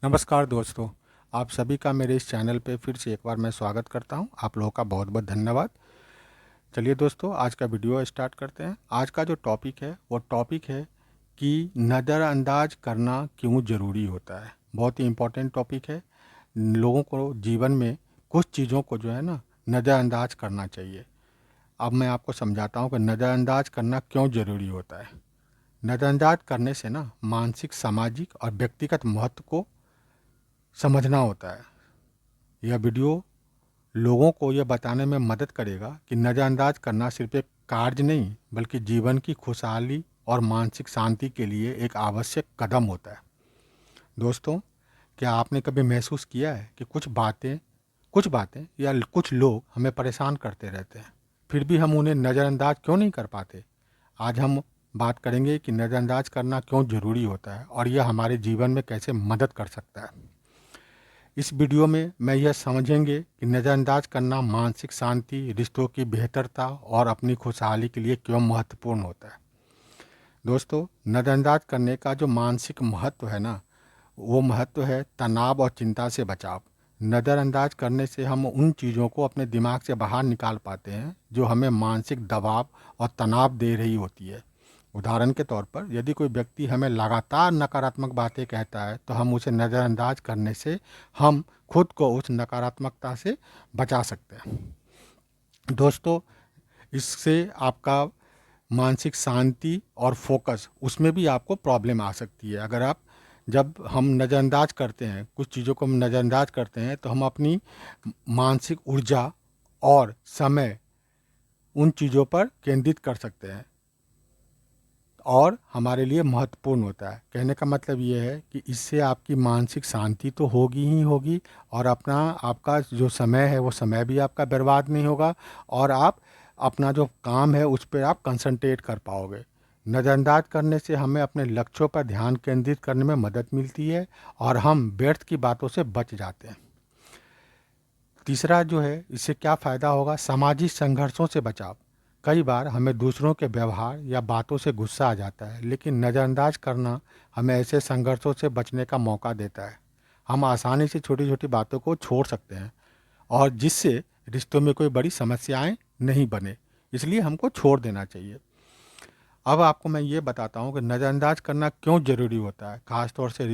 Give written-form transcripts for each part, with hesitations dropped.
नमस्कार दोस्तों, आप सभी का मेरे इस चैनल पे फिर से एक बार मैं स्वागत करता हूं। आप लोगों का बहुत बहुत धन्यवाद। चलिए दोस्तों, आज का वीडियो स्टार्ट करते हैं। आज का जो टॉपिक है वो टॉपिक है कि नज़रअंदाज करना क्यों ज़रूरी होता है। बहुत ही इम्पोर्टेंट टॉपिक है। लोगों को जीवन में कुछ चीज़ों को जो है ना नज़रअंदाज करना चाहिए। अब मैं आपको समझाता हूँ कि नज़रअंदाज करना क्यों ज़रूरी होता है। नज़रअंदाज करने से ना मानसिक, सामाजिक और व्यक्तिगत महत्व को समझना होता है। यह वीडियो लोगों को यह बताने में मदद करेगा कि नज़रअंदाज करना सिर्फ एक कार्य नहीं बल्कि जीवन की खुशहाली और मानसिक शांति के लिए एक आवश्यक कदम होता है। दोस्तों, क्या आपने कभी महसूस किया है कि कुछ बातें या कुछ लोग हमें परेशान करते रहते हैं, फिर भी हम उन्हें नज़रअंदाज क्यों नहीं कर पाते? आज हम बात करेंगे कि नज़रअंदाज करना क्यों ज़रूरी होता है और यह हमारे जीवन में कैसे मदद कर सकता है। इस वीडियो में मैं यह समझेंगे कि नज़रअंदाज करना मानसिक शांति, रिश्तों की बेहतरता और अपनी खुशहाली के लिए क्यों महत्वपूर्ण होता है। दोस्तों, नज़रअंदाज करने का जो मानसिक महत्व है ना, वो महत्व है तनाव और चिंता से बचाव। नज़रअंदाज करने से हम उन चीज़ों को अपने दिमाग से बाहर निकाल पाते हैं जो हमें मानसिक दबाव और तनाव दे रही होती है। उदाहरण के तौर पर, यदि कोई व्यक्ति हमें लगातार नकारात्मक बातें कहता है तो हम उसे नज़रअंदाज करने से हम खुद को उस नकारात्मकता से बचा सकते हैं। दोस्तों, इससे आपका मानसिक शांति और फोकस उसमें भी आपको प्रॉब्लम आ सकती है। अगर आप जब हम नज़रअंदाज करते हैं, कुछ चीज़ों को हम नज़रअंदाज करते हैं तो हम अपनी मानसिक ऊर्जा और समय उन चीज़ों पर केंद्रित कर सकते हैं और हमारे लिए महत्वपूर्ण होता है। कहने का मतलब ये है कि इससे आपकी मानसिक शांति तो होगी ही होगी और आपका जो समय है वो समय भी आपका बर्बाद नहीं होगा और आप अपना जो काम है उस पर आप कंसंट्रेट कर पाओगे। नज़रअंदाज करने से हमें अपने लक्ष्यों पर ध्यान केंद्रित करने में मदद मिलती है और हम व्यर्थ की बातों से बच जाते हैं। तीसरा जो है, इससे क्या फ़ायदा होगा, सामाजिक संघर्षों से बचाव। कई बार हमें दूसरों के व्यवहार या बातों से गुस्सा आ जाता है, लेकिन नज़रअंदाज करना हमें ऐसे संघर्षों से बचने का मौका देता है। हम आसानी से छोटी छोटी बातों को छोड़ सकते हैं और जिससे रिश्तों में कोई बड़ी समस्याएं नहीं बने, इसलिए हमको छोड़ देना चाहिए। अब आपको मैं ये बताता हूँ कि नज़रअंदाज करना क्यों ज़रूरी होता है, ख़ासतौर से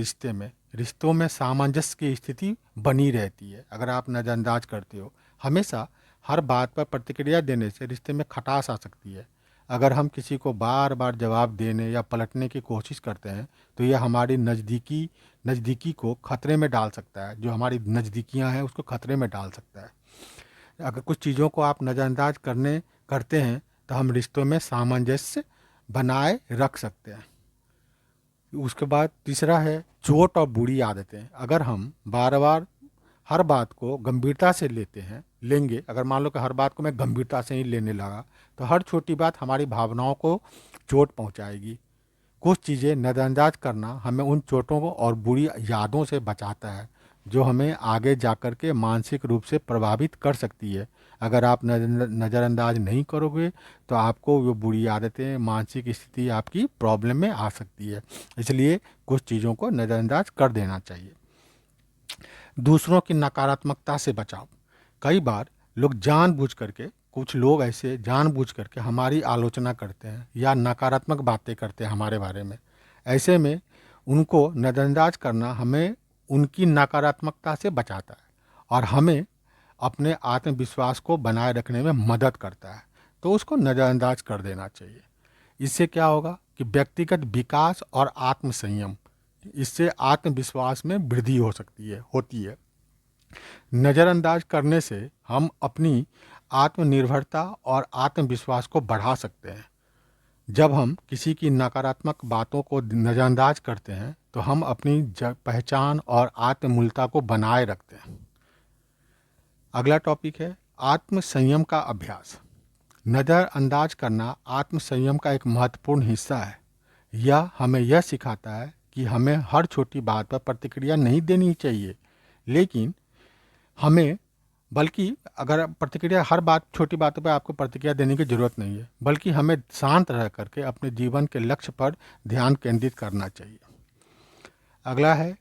रिश्तों में सामंजस्य की स्थिति बनी रहती है। अगर आप नज़रअंदाज करते हो, हमेशा हर बात पर प्रतिक्रिया देने से रिश्ते में खटास आ सकती है। अगर हम किसी को बार बार जवाब देने या पलटने की कोशिश करते हैं तो यह हमारी नज़दीकी को खतरे में डाल सकता है। जो हमारी नज़दीकियाँ हैं उसको खतरे में डाल सकता है। अगर कुछ चीज़ों को आप नज़रअंदाज करते हैं तो हम रिश्तों में सामंजस्य बनाए रख सकते हैं। उसके बाद तीसरा है चोट और बुरी आदतें। अगर हम बार बार हर बात को गंभीरता से लेंगे, अगर मान लो कि हर बात को मैं गंभीरता से ही लेने लगा तो हर छोटी बात हमारी भावनाओं को चोट पहुंचाएगी। कुछ चीज़ें नज़रअंदाज करना हमें उन चोटों को और बुरी यादों से बचाता है जो हमें आगे जाकर के मानसिक रूप से प्रभावित कर सकती है। अगर आप नज़रअंदाज नहीं करोगे तो आपको वो बुरी आदतें, मानसिक स्थिति आपकी प्रॉब्लम में आ सकती है। इसलिए कुछ चीज़ों को नज़रअंदाज कर देना चाहिए। दूसरों की नकारात्मकता से बचाव। कई बार कुछ लोग ऐसे जानबूझ करके हमारी आलोचना करते हैं या नकारात्मक बातें करते हैं हमारे बारे में। ऐसे में उनको नज़रअंदाज करना हमें उनकी नकारात्मकता से बचाता है और हमें अपने आत्मविश्वास को बनाए रखने में मदद करता है। तो उसको नज़रअंदाज कर देना चाहिए। इससे क्या होगा कि व्यक्तिगत विकास और आत्मसंयम, इससे आत्मविश्वास में वृद्धि होती है। नज़रअंदाज करने से हम अपनी आत्मनिर्भरता और आत्मविश्वास को बढ़ा सकते हैं। जब हम किसी की नकारात्मक बातों को नज़रअंदाज करते हैं तो हम अपनी पहचान और आत्ममूल्यता को बनाए रखते हैं। अगला टॉपिक है आत्मसंयम का अभ्यास। नज़रअंदाज करना आत्मसंयम का एक महत्वपूर्ण हिस्सा है। यह हमें यह सिखाता है कि हमें हर छोटी बात पर प्रतिक्रिया नहीं देनी चाहिए, लेकिन हमें बल्कि अगर प्रतिक्रिया हर बात छोटी बातों पर आपको प्रतिक्रिया देने की ज़रूरत नहीं है, बल्कि हमें शांत रह करके अपने जीवन के लक्ष्य पर ध्यान केंद्रित करना चाहिए। अगला है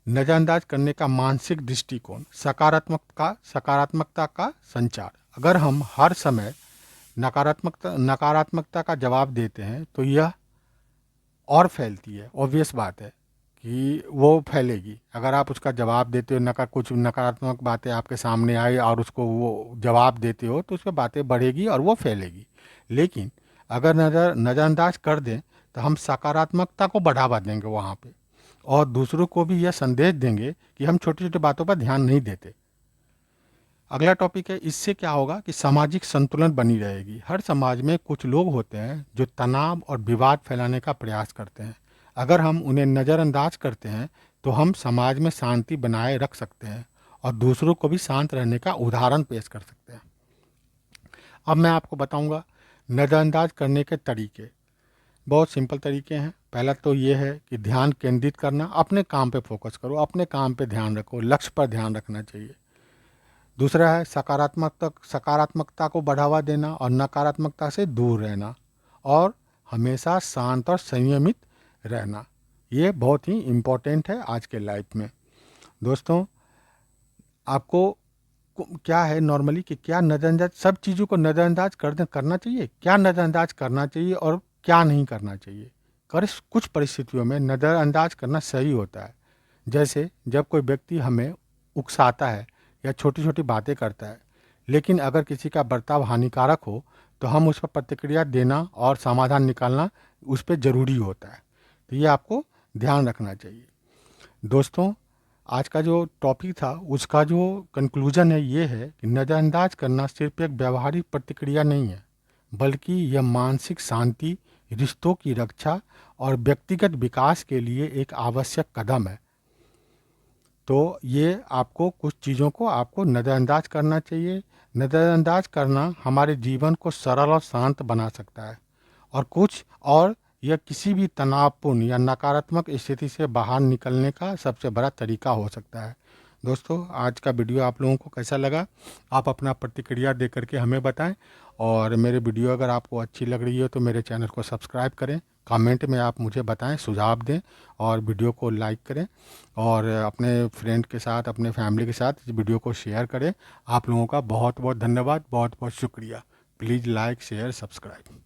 नज़रअंदाज करने का मानसिक दृष्टिकोण, सकारात्मकता का संचार। अगर हम हर समय नकारात्मकता का जवाब देते हैं तो यह और फैलती है। ऑब्वियस बात है कि वो फैलेगी। अगर आप उसका जवाब देते हो, कुछ नकारात्मक बातें आपके सामने आई और उसको वो जवाब देते हो, तो उस पर बातें बढ़ेगी और वो फैलेगी। लेकिन अगर नज़रअंदाज कर दें तो हम सकारात्मकता को बढ़ावा देंगे वहाँ पे, और दूसरों को भी यह संदेश देंगे कि हम छोटी छोटी बातों पर ध्यान नहीं देते। अगला टॉपिक है, इससे क्या होगा कि सामाजिक संतुलन बनी रहेगी। हर समाज में कुछ लोग होते हैं जो तनाव और विवाद फैलाने का प्रयास करते हैं। अगर हम उन्हें नज़रअंदाज करते हैं तो हम समाज में शांति बनाए रख सकते हैं और दूसरों को भी शांत रहने का उदाहरण पेश कर सकते हैं। अब मैं आपको बताऊंगा नज़रअंदाज करने के तरीके। बहुत सिंपल तरीके हैं। पहला तो ये है कि ध्यान केंद्रित करना, अपने काम पे फोकस करो, अपने काम पे ध्यान रखो, लक्ष्य पर ध्यान रखना चाहिए। दूसरा है सकारात्मकता को बढ़ावा देना और नकारात्मकता से दूर रहना, और हमेशा शांत और संयमित रहना। ये बहुत ही इम्पोर्टेंट है आज के लाइफ में। दोस्तों, आपको क्या है नॉर्मली कि क्या नज़रअंदाज, सब चीज़ों को नज़रअंदाज करना चाहिए, क्या नज़रअंदाज करना चाहिए और क्या नहीं करना चाहिए। कुछ परिस्थितियों में नज़रअंदाज करना सही होता है। जैसे जब कोई व्यक्ति हमें उकसाता है या छोटी छोटी बातें करता है, लेकिन अगर किसी का बर्ताव हानिकारक हो तो हम उस पर प्रतिक्रिया देना और समाधान निकालना उस पर ज़रूरी होता है। तो ये आपको ध्यान रखना चाहिए। दोस्तों, आज का जो टॉपिक था उसका जो कंक्लूजन है ये है कि नज़रअंदाज करना सिर्फ एक व्यवहारिक प्रतिक्रिया नहीं है, बल्कि यह मानसिक शांति, रिश्तों की रक्षा और व्यक्तिगत विकास के लिए एक आवश्यक कदम है। तो ये आपको कुछ चीज़ों को आपको नज़रअंदाज करना चाहिए। नज़रअंदाज करना हमारे जीवन को सरल और शांत बना सकता है, और यह किसी भी तनावपूर्ण या नकारात्मक स्थिति से बाहर निकलने का सबसे बड़ा तरीका हो सकता है। दोस्तों, आज का वीडियो आप लोगों को कैसा लगा? आप अपना प्रतिक्रिया दे करके हमें बताएं, और मेरे वीडियो अगर आपको अच्छी लग रही है तो मेरे चैनल को सब्सक्राइब करें। कमेंट में आप मुझे बताएं, सुझाव दें, और वीडियो को लाइक करें, और अपने फ्रेंड के साथ, अपने फैमिली के साथ इस वीडियो को शेयर करें। आप लोगों का बहुत बहुत धन्यवाद, बहुत बहुत शुक्रिया। Please like, share, subscribe.